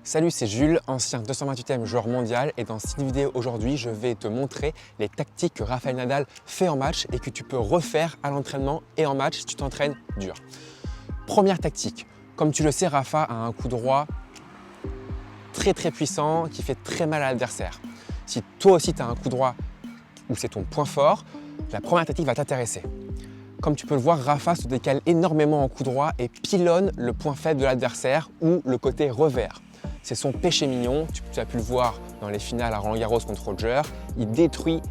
Salut, c'est Jules, ancien 228e joueur mondial et dans cette vidéo aujourd'hui, je vais te montrer les tactiques que Rafael Nadal fait en match et que tu peux refaire à l'entraînement et en match si tu t'entraînes dur. Première tactique, comme tu le sais, Rafa a un coup droit très puissant qui fait très mal à l'adversaire. Si toi aussi tu as un coup droit où c'est ton point fort, la première tactique va t'intéresser. Comme tu peux le voir, Rafa se décale énormément en coup droit et pilonne le point faible de l'adversaire ou le côté revers. C'est son péché mignon, tu as pu le voir dans les finales à Roland-Garros contre Roger, il détruit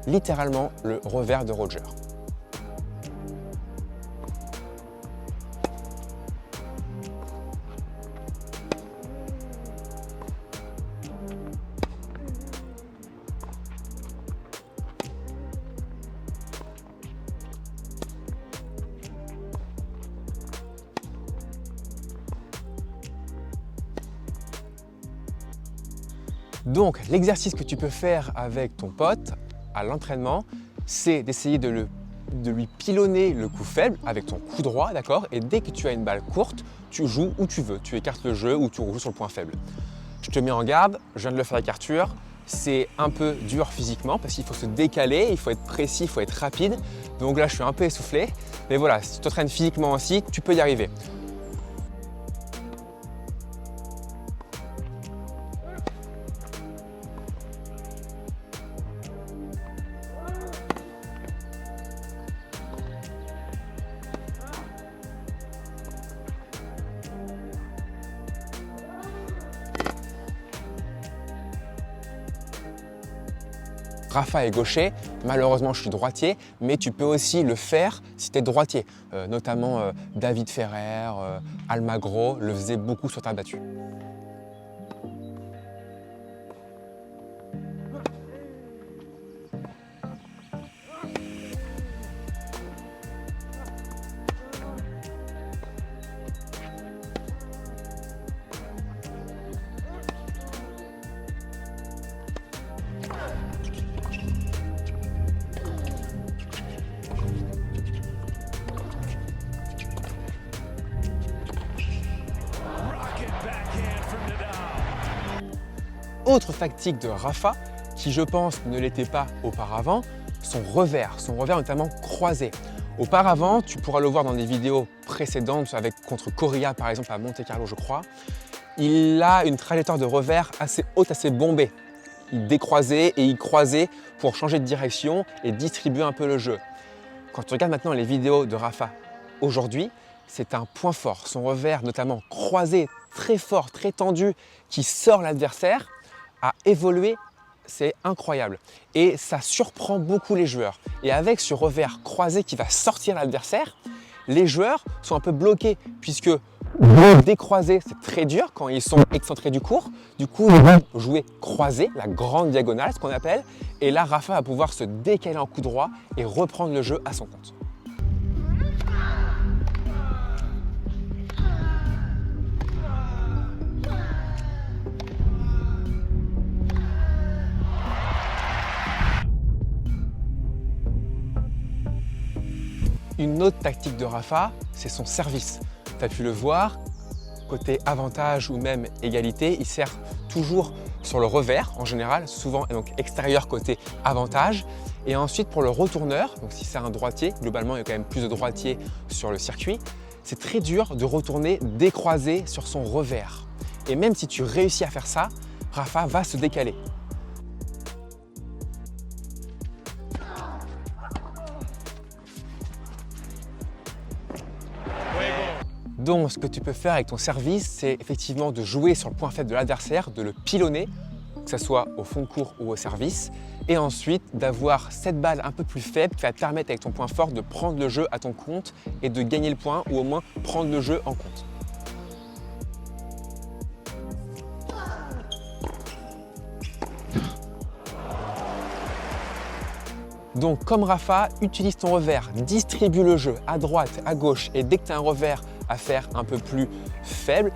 littéralement le revers de Roger. Donc, l'exercice que tu peux faire avec ton pote à l'entraînement, c'est d'essayer de lui pilonner le coup faible avec ton coup droit, d'accord? Et dès que tu as une balle courte, tu joues où tu veux. Tu écartes le jeu ou tu rejoues sur le point faible. Je te mets en garde, je viens de le faire avec Arthur. C'est un peu dur physiquement parce qu'il faut se décaler, il faut être précis, il faut être rapide. Donc là, je suis un peu essoufflé. Mais voilà, si tu t'entraînes physiquement aussi, tu peux y arriver. Rafa est gaucher, malheureusement je suis droitier, mais tu peux aussi le faire si tu es droitier. Notamment David Ferrer, Almagro le faisaient beaucoup sur terre battue. Autre tactique de Rafa, qui je pense ne l'était pas auparavant, son revers notamment croisé. Auparavant, tu pourras le voir dans des vidéos précédentes contre Coria par exemple à Monte-Carlo je crois, il a une trajectoire de revers assez haute, assez bombée. Il décroisait et il croisait pour changer de direction et distribuer un peu le jeu. Quand tu regardes maintenant les vidéos de Rafa aujourd'hui, c'est un point fort. Son revers notamment croisé, très fort, très tendu, qui sort l'adversaire, a évolué, c'est incroyable. Et ça surprend beaucoup les joueurs. Et avec ce revers croisé qui va sortir l'adversaire, les joueurs sont un peu bloqués puisque décroiser, c'est très dur quand ils sont excentrés du court. Du coup, ils vont jouer croisé, la grande diagonale, ce qu'on appelle. Et là, Rafa va pouvoir se décaler en coup droit et reprendre le jeu à son compte. Une autre tactique de Rafa, c'est son service. Tu as pu le voir, côté avantage ou même égalité, il sert toujours sur le revers en général, souvent donc extérieur côté avantage. Et ensuite pour le retourneur, donc si c'est un droitier, globalement il y a quand même plus de droitiers sur le circuit, c'est très dur de retourner décroisé sur son revers. Et même si tu réussis à faire ça, Rafa va se décaler. Donc, ce que tu peux faire avec ton service, c'est effectivement de jouer sur le point faible de l'adversaire, de le pilonner, que ce soit au fond de court ou au service, et ensuite d'avoir cette balle un peu plus faible qui va te permettre avec ton point fort de prendre le jeu à ton compte et de gagner le point ou au moins prendre le jeu en compte. Donc comme Rafa, utilise ton revers, distribue le jeu à droite, à gauche et dès que tu as un revers à faire un peu plus faible,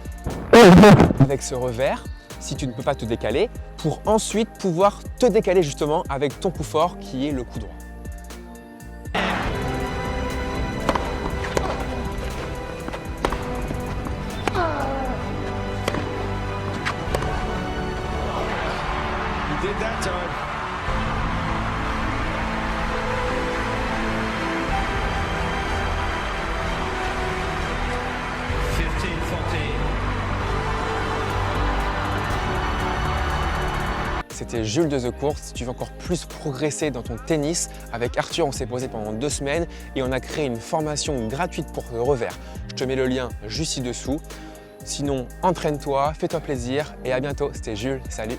avec ce revers, si tu ne peux pas te décaler, pour ensuite pouvoir te décaler justement avec ton coup fort qui est le coup droit. did that time. C'était Jules de The Court. Si tu veux encore plus progresser dans ton tennis, avec Arthur, on s'est posé pendant 2 semaines et on a créé une formation gratuite pour le revers. Je te mets le lien juste ci-dessous. Sinon, entraîne-toi, fais-toi plaisir et à bientôt. C'était Jules, salut!